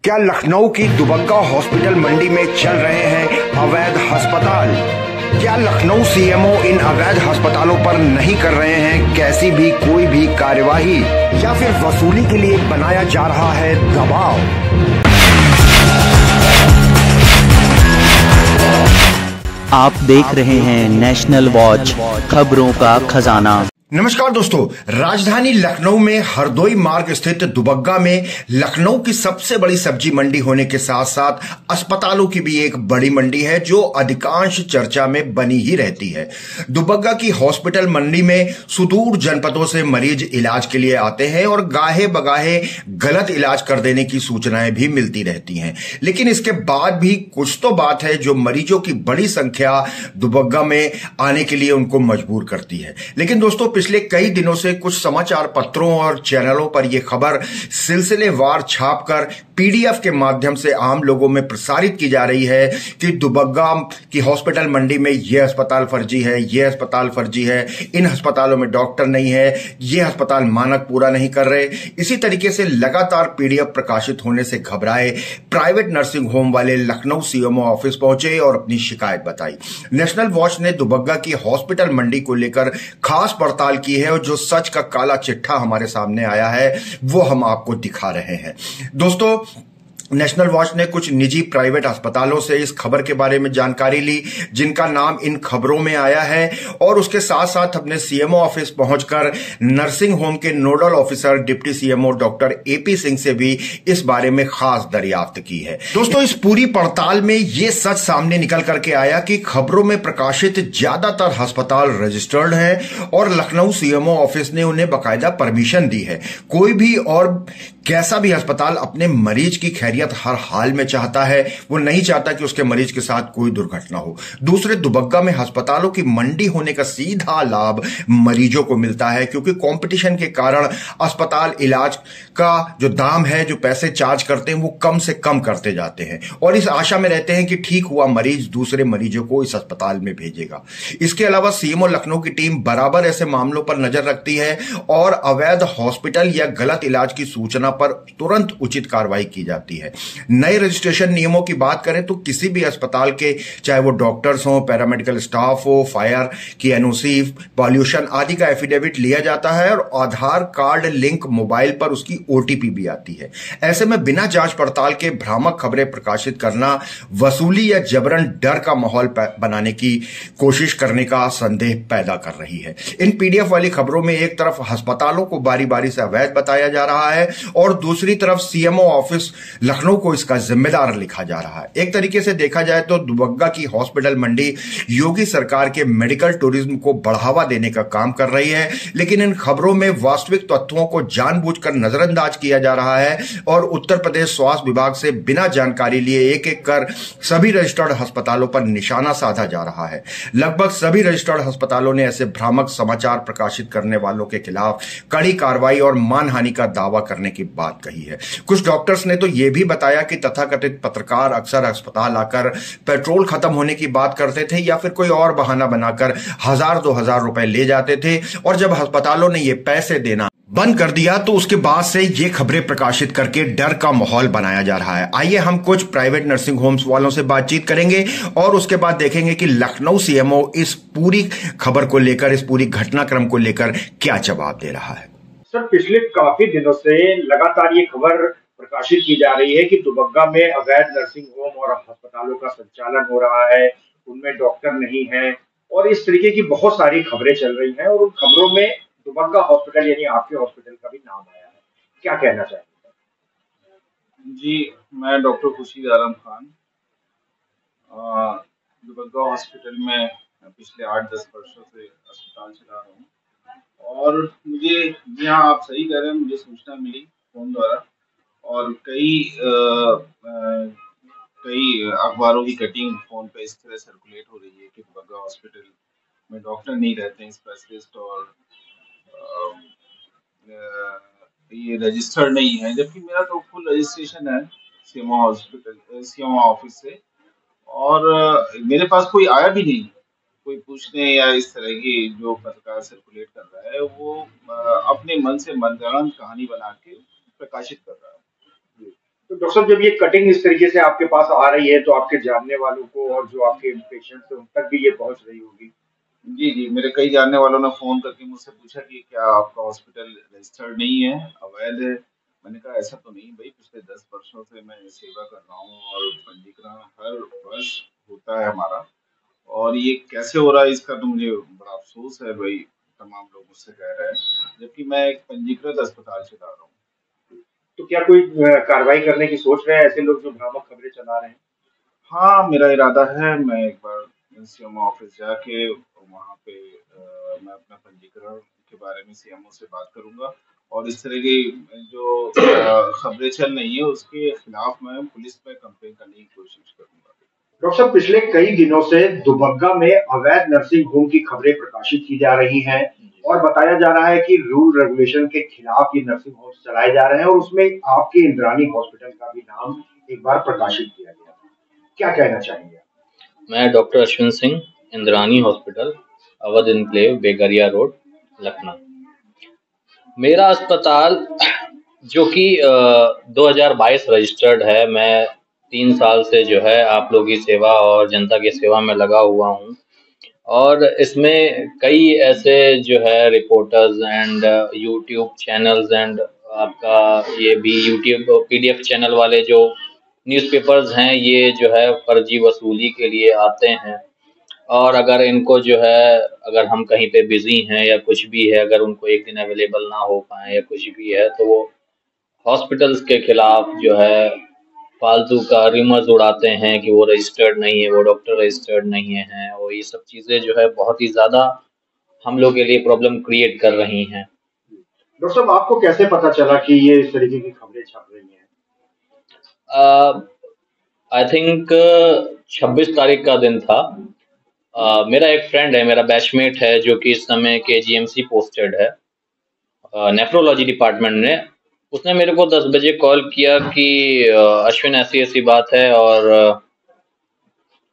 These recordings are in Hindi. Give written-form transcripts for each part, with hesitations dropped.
क्या लखनऊ की दुबग्गा हॉस्पिटल मंडी में चल रहे हैं अवैध अस्पताल? क्या लखनऊ सीएमओ इन अवैध अस्पतालों पर नहीं कर रहे हैं कैसी भी कोई भी कार्यवाही, या फिर वसूली के लिए बनाया जा रहा है दबाव? आप देख रहे हैं नेशनल वॉच, खबरों का खजाना। नमस्कार दोस्तों, राजधानी लखनऊ में हरदोई मार्ग स्थित दुबग्गा में लखनऊ की सबसे बड़ी सब्जी मंडी होने के साथ साथ अस्पतालों की भी एक बड़ी मंडी है जो अधिकांश चर्चा में बनी ही रहती है। दुबग्गा की हॉस्पिटल मंडी में सुदूर जनपदों से मरीज इलाज के लिए आते हैं और गाहे बगाहे गलत इलाज कर देने की सूचनाएं भी मिलती रहती हैं। लेकिन इसके बाद भी कुछ तो बात है जो मरीजों की बड़ी संख्या दुबग्गा में आने के लिए उनको मजबूर करती है। लेकिन दोस्तों, पिछले कई दिनों से कुछ समाचार पत्रों और चैनलों पर यह खबर सिलसिलेवार छापकर पीडीएफ के माध्यम से आम लोगों में प्रसारित की जा रही है कि दुबग्गा की हॉस्पिटल मंडी में यह अस्पताल फर्जी है, यह अस्पताल फर्जी है, इन अस्पतालों में डॉक्टर नहीं है, यह अस्पताल मानक पूरा नहीं कर रहे। इसी तरीके से लगातार पीडीएफ प्रकाशित होने से घबराए प्राइवेट नर्सिंग होम वाले लखनऊ सीएमओ ऑफिस पहुंचे और अपनी शिकायत बताई। नेशनल वॉच ने दुबग्गा की हॉस्पिटल मंडी को लेकर खास पड़ताल की है और जो सच का काला चिट्ठा हमारे सामने आया है वो हम आपको दिखा रहे हैं। दोस्तों, नेशनल वॉच ने कुछ निजी प्राइवेट अस्पतालों से इस खबर के बारे में जानकारी ली जिनका नाम इन खबरों में आया है, और उसके साथ साथ अपने सीएमओ ऑफिस पहुंचकर नर्सिंग होम के nodal officer deputy CMO doctor AP Singh से भी इस बारे में खास दरियाफ्त की है। दोस्तों, इस पूरी पड़ताल में यह सच सामने निकल करके आया कि खबरों में प्रकाशित ज्यादातर अस्पताल रजिस्टर्ड हैं और लखनऊ सीएमओ ऑफिस ने उन्हें बाकायदा परमिशन दी है। कोई भी और कैसा भी अस्पताल अपने मरीज की खैरियत हर हाल में चाहता है, वो नहीं चाहता कि उसके मरीज के साथ कोई दुर्घटना हो। दूसरे, दुबग्गा में अस्पतालों की मंडी होने का सीधा लाभ मरीजों को मिलता है क्योंकि कंपटीशन के कारण अस्पताल इलाज का जो दाम है, जो पैसे चार्ज करते हैं, वो कम से कम करते जाते हैं और इस आशा में रहते हैं कि ठीक हुआ मरीज दूसरे मरीजों को इस अस्पताल में भेजेगा। इसके अलावा सीएमओ लखनऊ की टीम बराबर ऐसे मामलों पर नजर रखती है और अवैध हॉस्पिटल या गलत इलाज की सूचना पर तुरंत उचित कार्रवाई की जाती है। नए रजिस्ट्रेशन नियमों की बात करें तो किसी भी अस्पताल के, चाहे वो डॉक्टर्स हो, पैरामेडिकल स्टाफ हो, फायर की एनओसी, पॉल्यूशन आदि का एफिडेविट लिया जाता है और आधार कार्ड लिंक मोबाइल पर उसकी ओटीपी भी आती है। ऐसे में बिना जांच पड़ताल के भ्रामक खबरें प्रकाशित करना वसूली या जबरन डर का माहौल बनाने की कोशिश करने का संदेह पैदा कर रही है। इन पीडीएफ वाली खबरों में एक तरफ अस्पतालों को बारी बारी से अवैध बताया जा रहा है और दूसरी तरफ सीएमओ ऑफिस लखनऊ को इसका जिम्मेदार लिखा जा रहा है। एक तरीके से देखा जाए तो दुबग्गा की हॉस्पिटल मंडी योगी सरकार के मेडिकल टूरिज्म को बढ़ावा देने का काम कर रही है, लेकिन इन खबरों में वास्तविक तथ्यों को जानबूझकर नजरअंदाज किया जा रहा है और उत्तर प्रदेश स्वास्थ्य विभाग से बिना जानकारी लिए एक एक कर सभी रजिस्टर्ड अस्पतालों पर निशाना साधा जा रहा है। लगभग सभी रजिस्टर्ड अस्पतालों ने ऐसे भ्रामक समाचार प्रकाशित करने वालों के खिलाफ कड़ी कार्रवाई और मानहानि का दावा करने की बात कही है। कुछ डॉक्टर्स ने तो यह भी बताया कि तथाकथित पत्रकार अक्सर अस्पताल आकर पेट्रोल खत्म होने की बात करते थे या फिर कोई और बहाना बनाकर 1000-2000 रुपए ले जाते थे और जब अस्पतालों ने ये पैसे देना बंद कर दिया तो उसके बाद से ये खबरें प्रकाशित करके डर का माहौल बनाया जा रहा है। आइए हम कुछ प्राइवेट नर्सिंग होम्स वालों से बातचीत करेंगे और उसके बाद देखेंगे कि लखनऊ सीएमओ इस पूरी खबर को लेकर, इस पूरी घटनाक्रम को लेकर क्या जवाब दे रहा है। सर, पिछले काफी दिनों से लगातार ये खबर प्रकाशित की जा रही है कि दुबग्गा में अवैध नर्सिंग होम और अस्पतालों का संचालन हो रहा है, उनमें डॉक्टर नहीं है और इस तरीके की बहुत सारी खबरें चल रही हैं और उन खबरों में दुबग्गा हॉस्पिटल यानी आपके हॉस्पिटल का भी नाम आया है। क्या कहना चाहेंगे? जी, मैं डॉक्टर खुर्शीद आलम खान दुबग्गा हॉस्पिटल में पिछले 8-10 वर्षों से अस्पताल चला रहा हूँ और मुझे, जी हाँ, आप सही कह रहे हैं, मुझे सूचना मिली फोन द्वारा और कई अखबारों की कटिंग फोन पे इस तरह सर्कुलेट हो रही है कि दुबग्गा हॉस्पिटल में डॉक्टर नहीं रहते हैं स्पेशलिस्ट और ये रजिस्टर्ड नहीं है, जबकि मेरा तो फुल रजिस्ट्रेशन है सीएमओ ऑफिस से और मेरे पास कोई आया भी नहीं कोई पूछने या इस तरह की जो पत्रकार सर्कुलेट कर रहा है वो अपने मन से मनगढ़ंत कहानी बना के प्रकाशित कर रहा है। तो डॉक्टर साहब, जब ये कटिंग इस तरीके से आपके पास आ रही है तो आपके जानने वालों को और जो आपके पेशेंट्स हैं उन तक भी ये पहुंच रही होगी। जी, जी, मेरे कई जानने वालों ने फ़ोन करके मुझसे पूछा कि क्या आपका हॉस्पिटल रजिस्टर्ड नहीं है, अवैध है? मैंने कहा ऐसा तो नहीं भई, पिछले 10 वर्षों से मैं सेवा कर रहा हूँ और पंजीकरण हर वर्ष होता है हमारा, और ये कैसे हो रहा है इसका तो मुझे बड़ा अफ़सोस है भई, तमाम लोग मुझसे कह रहे हैं, जबकि मैं एक पंजीकृत अस्पताल चला रहा हूँ। तो क्या कोई कार्रवाई करने की सोच रहे हैं ऐसे लोग जो भ्रामक खबरें चला रहे हैं? हाँ, मेरा इरादा है, मैं एक बार सीएमओ ऑफिस जाके वहाँ पे मैं अपना पंजीकरण के बारे में सीएमओ से बात करूँगा, और इस तरह की जो खबरें चल रही हैं उसके खिलाफ मैं पुलिस में कंप्लेन करने की कोशिश करूँगा। डॉक्टर साहब, पिछले कई दिनों से दुबग्गा में अवैध नर्सिंग होम की खबरें प्रकाशित की जा रही हैं और बताया जा रहा है कि रूल रेगुलेशन के खिलाफ ये नर्सिंग होम्स चलाए जा रहे हैं और उसमें आपके इंद्राणी हॉस्पिटल का भी नाम एक बार प्रकाशित किया गया। क्या कहना चाहेंगे? मैं doctor Ashwin Singh, Indrani hospital, Awadh enclave, Begariya road, Lucknow. मेरा अस्पताल जो कि 2022 रजिस्टर्ड है, मैं 3 साल से जो है आप लोगों की सेवा और जनता की सेवा में लगा हुआ हूँ, और इसमें कई ऐसे जो है reporters and YouTube channels and आपका ये भी यूट्यूब पीडीएफ चैनल वाले जो न्यूज़पेपर्स हैं, ये जो है फर्जी वसूली के लिए आते हैं, और अगर इनको जो है अगर हम कहीं पे बिजी हैं या कुछ भी है, अगर उनको एक दिन अवेलेबल ना हो पाए या कुछ भी है, तो वो हॉस्पिटल्स के खिलाफ जो है फालतू का रिमर्स उड़ाते हैं कि वो रजिस्टर्ड नहीं है, वो डॉक्टर रजिस्टर्ड नहीं है, और ये सब चीज़ें जो है बहुत ही ज़्यादा हम लोग के लिए प्रॉब्लम क्रिएट कर रही हैं। डॉक्टर साहब, आपको कैसे पता चला कि ये इस तरीके की खबरें छप रही हैं? आई थिंक 26 तारीख का दिन था। मेरा एक फ्रेंड है, मेरा बैचमेट है, जो कि इस समय KGMC पोस्टेड है नेफ्रोलॉजी डिपार्टमेंट में। उसने मेरे को 10 बजे कॉल किया कि अश्विन ऐसी ऐसी बात है और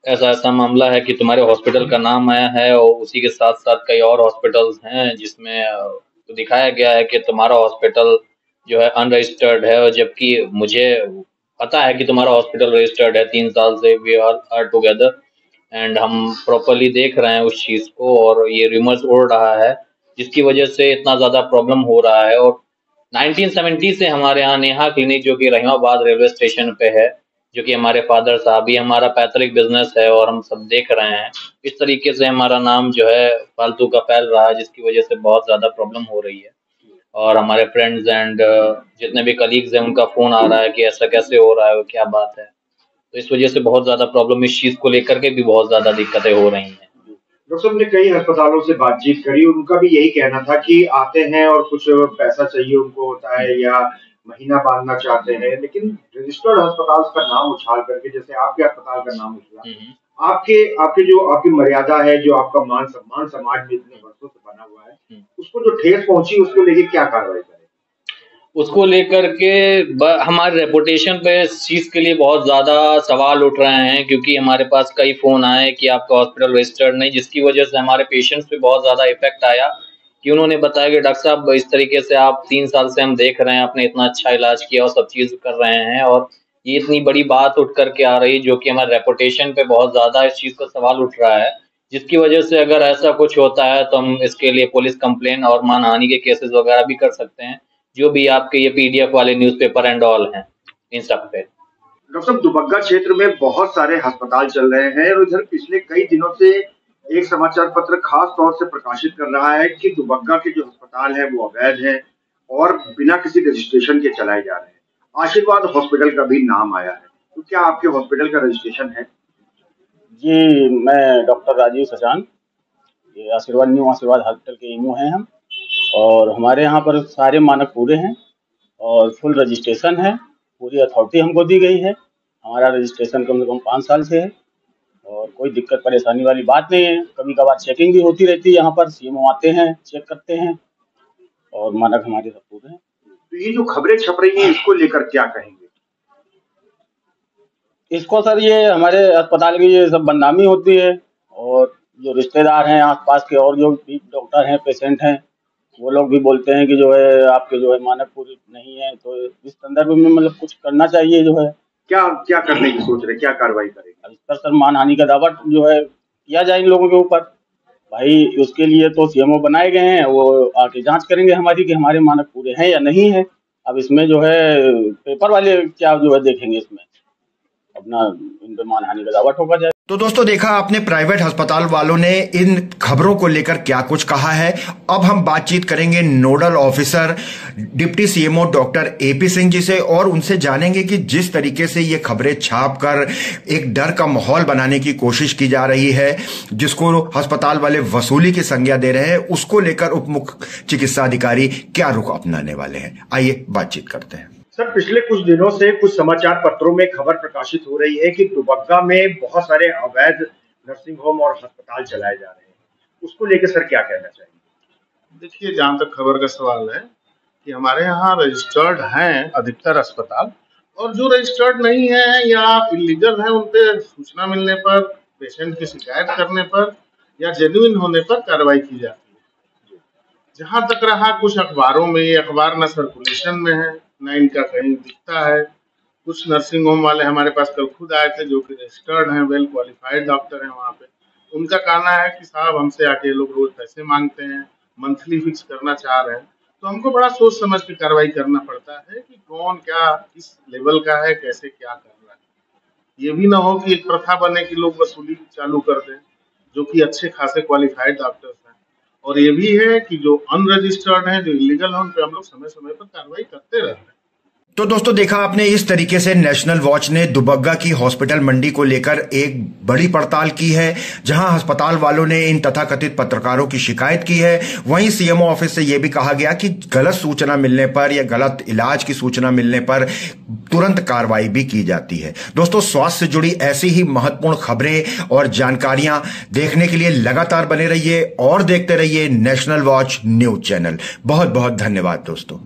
ऐसा ऐसा मामला है कि तुम्हारे हॉस्पिटल का नाम आया है, और उसी के साथ साथ कई और हॉस्पिटल्स हैं जिसमें तो दिखाया गया है कि तुम्हारा हॉस्पिटल जो है अनरजिस्टर्ड है, और जबकि मुझे पता है कि तुम्हारा हॉस्पिटल रजिस्टर्ड है। 3 साल से वी आर टुगेदर एंड हम प्रॉपरली देख रहे हैं उस चीज़ को, और ये रिमर्स उड़ रहा है जिसकी वजह से इतना ज़्यादा प्रॉब्लम हो रहा है। और 1970 से हमारे यहाँ नेहा क्लिनिक जो कि रहीमाबाद रेलवे स्टेशन पे है, जो कि हमारे फादर साहब, ये हमारा पैतृक बिजनेस है, और हम सब देख रहे हैं इस तरीके से हमारा नाम जो है फालतू का फैल रहा है, जिसकी वजह से बहुत ज़्यादा प्रॉब्लम हो रही है। और हमारे फ्रेंड्स एंड जितने भी कलीग्स हैं उनका फ़ोन आ रहा है कि ऐसा कैसे हो रहा है और क्या बात है। तो इस वजह से बहुत ज़्यादा प्रॉब्लम, इस चीज़ को लेकर के भी बहुत ज़्यादा दिक्कतें हो रही हैं। डॉक्टर साहब ने कई अस्पतालों से बातचीत करी, उनका भी यही कहना था कि आते हैं और कुछ पैसा चाहिए उनको होता है या महीना बांधना चाहते हैं, लेकिन रजिस्टर्ड अस्पताल का नाम उछाल करके, जैसे आपके अस्पताल का नाम उछला, आपके आपके जो आपकी मर्यादा है, जो आपका मान सम्मान समाज में इतने वर्षों से बना हुआ है, उसको जो ठेस पहुंची, उसको लेके क्या कार्रवाई करें? उसको लेकर के हमारे रेपुटेशन पे इस चीज़ के लिए बहुत ज़्यादा सवाल उठ रहे हैं, क्योंकि हमारे पास कई फ़ोन आए कि आपका हॉस्पिटल रजिस्टर्ड नहीं, जिसकी वजह से हमारे पेशेंट्स पे बहुत ज़्यादा इफेक्ट आया कि उन्होंने बताया कि डॉक्टर साहब इस तरीके से आप 3 साल से हम देख रहे हैं, आपने इतना अच्छा इलाज किया और सब चीज़ कर रहे हैं, और ये इतनी बड़ी बात उठ कर के आ रही है जो कि हमारे रेपुटेशन पे बहुत ज़्यादा इस चीज़ का सवाल उठ रहा है, जिसकी वजह से अगर ऐसा कुछ होता है तो हम इसके लिए पुलिस कंप्लेन और मानहानि के केसेस वगैरह भी कर सकते हैं, जो भी आपके ये पीडीएफ वाले न्यूज़पेपर एंड ऑल हैं इन सब पे। डॉक्टर साहब, दुबग्गा क्षेत्र में बहुत सारे अस्पताल चल रहे हैं और इधर पिछले कई दिनों से एक समाचार पत्र खास तौर से प्रकाशित कर रहा है कि दुबग्गा के जो अस्पताल है वो अवैध है और बिना किसी रजिस्ट्रेशन के चलाए जा रहे हैं। आशीर्वाद हॉस्पिटल का भी नाम आया है, तो क्या आपके हॉस्पिटल का रजिस्ट्रेशन है? जी, मैं डॉक्टर राजीव सचान, ये आशीर्वाद हॉस्पिटल के ईमो हैं हम, और हमारे यहाँ पर सारे मानक पूरे हैं और फुल रजिस्ट्रेशन है, पूरी अथॉरिटी हमको दी गई है। हमारा रजिस्ट्रेशन कम से कम 5 साल से है और कोई दिक्कत परेशानी वाली बात नहीं है। कभी कभार चेकिंग भी होती रहती है, यहाँ पर सीएमओ आते हैं, चेक करते हैं, और मानक हमारे सब पूरे हैं। तो ये जो खबरें छप रही हैं, इसको लेकर क्या कहेंगे? इसको सर, ये हमारे अस्पताल की ये सब बदनामी होती है, और जो रिश्तेदार हैं आसपास के और जो भी डॉक्टर हैं, पेशेंट हैं, वो लोग भी बोलते हैं कि जो है आपके जो है मानक पूरे नहीं है, तो इस संदर्भ में मतलब कुछ करना चाहिए जो है। क्या क्या करने की सोच रहे, क्या कार्रवाई करेंगे? इस पर सर मानहानि का दावा जो है किया जाए इन लोगों के ऊपर। भाई उसके लिए तो सीएमओ बनाए गए हैं, वो आके जांच करेंगे हमारी कि हमारे मानक पूरे हैं या नहीं है। अब इसमें जो है पेपर वाले क्या जो है देखेंगे, इसमें अपना इन पे मानहानि का दावा ठोका जाए। तो दोस्तों देखा आपने प्राइवेट अस्पताल वालों ने इन खबरों को लेकर क्या कुछ कहा है। अब हम बातचीत करेंगे nodal officer deputy CMO doctor AP Singh ji से और उनसे जानेंगे कि जिस तरीके से ये खबरें छापकर एक डर का माहौल बनाने की कोशिश की जा रही है, जिसको अस्पताल वाले वसूली की संज्ञा दे रहे हैं, उसको लेकर उप मुख्य चिकित्सा अधिकारी क्या रुख अपनाने वाले हैं। आइए बातचीत करते हैं। सर, पिछले कुछ दिनों से कुछ समाचार पत्रों में खबर प्रकाशित हो रही है कि दुबग्गा में बहुत सारे अवैध नर्सिंग होम और अस्पताल चलाए जा रहे हैं, उसको लेकर सर क्या कहना चाहिए? देखिए, जहाँ तक खबर का सवाल है कि हमारे यहाँ रजिस्टर्ड हैं अधिकतर अस्पताल, और जो रजिस्टर्ड नहीं है या इलीगल है उन पे सूचना मिलने पर, पेशेंट की शिकायत करने पर या जेन्युइन होने पर कार्रवाई की जाती है। जहाँ तक रहा कुछ अखबारों में, ये अखबार न सर्कुलेशन में है न इनका कहीं दिखता है। कुछ नर्सिंग होम वाले हमारे पास कल खुद आए थे जो कि रजिस्टर्ड हैं, वेल क्वालिफाइड डॉक्टर हैं वहाँ पे। उनका कहना है कि साहब हमसे आके लोग रोज पैसे मांगते हैं, मंथली फिक्स करना चाह रहे हैं। तो हमको बड़ा सोच समझ के कार्रवाई करना पड़ता है कि कौन क्या किस लेवल का है, कैसे क्या कर रहा है। ये भी ना हो कि एक प्रथा बने कि लोग वसूली चालू कर दें, जो कि अच्छे खासे क्वालिफाइड डॉक्टर्स हैं। और ये भी है कि जो अनरजिस्टर्ड हैं, जो इलीगल हैं, उन पे हम लोग समय समय पर कार्रवाई करते रहते हैं। तो दोस्तों देखा आपने, इस तरीके से नेशनल वॉच ने दुबग्गा की हॉस्पिटल मंडी को लेकर एक बड़ी पड़ताल की है, जहां अस्पताल वालों ने इन तथाकथित पत्रकारों की शिकायत की है। वहीं सीएमओ ऑफिस से यह भी कहा गया कि गलत सूचना मिलने पर या गलत इलाज की सूचना मिलने पर तुरंत कार्रवाई भी की जाती है। दोस्तों, स्वास्थ्य से जुड़ी ऐसी ही महत्वपूर्ण खबरें और जानकारियां देखने के लिए लगातार बने रहिए और देखते रहिए नेशनल वॉच न्यूज चैनल। बहुत बहुत धन्यवाद दोस्तों।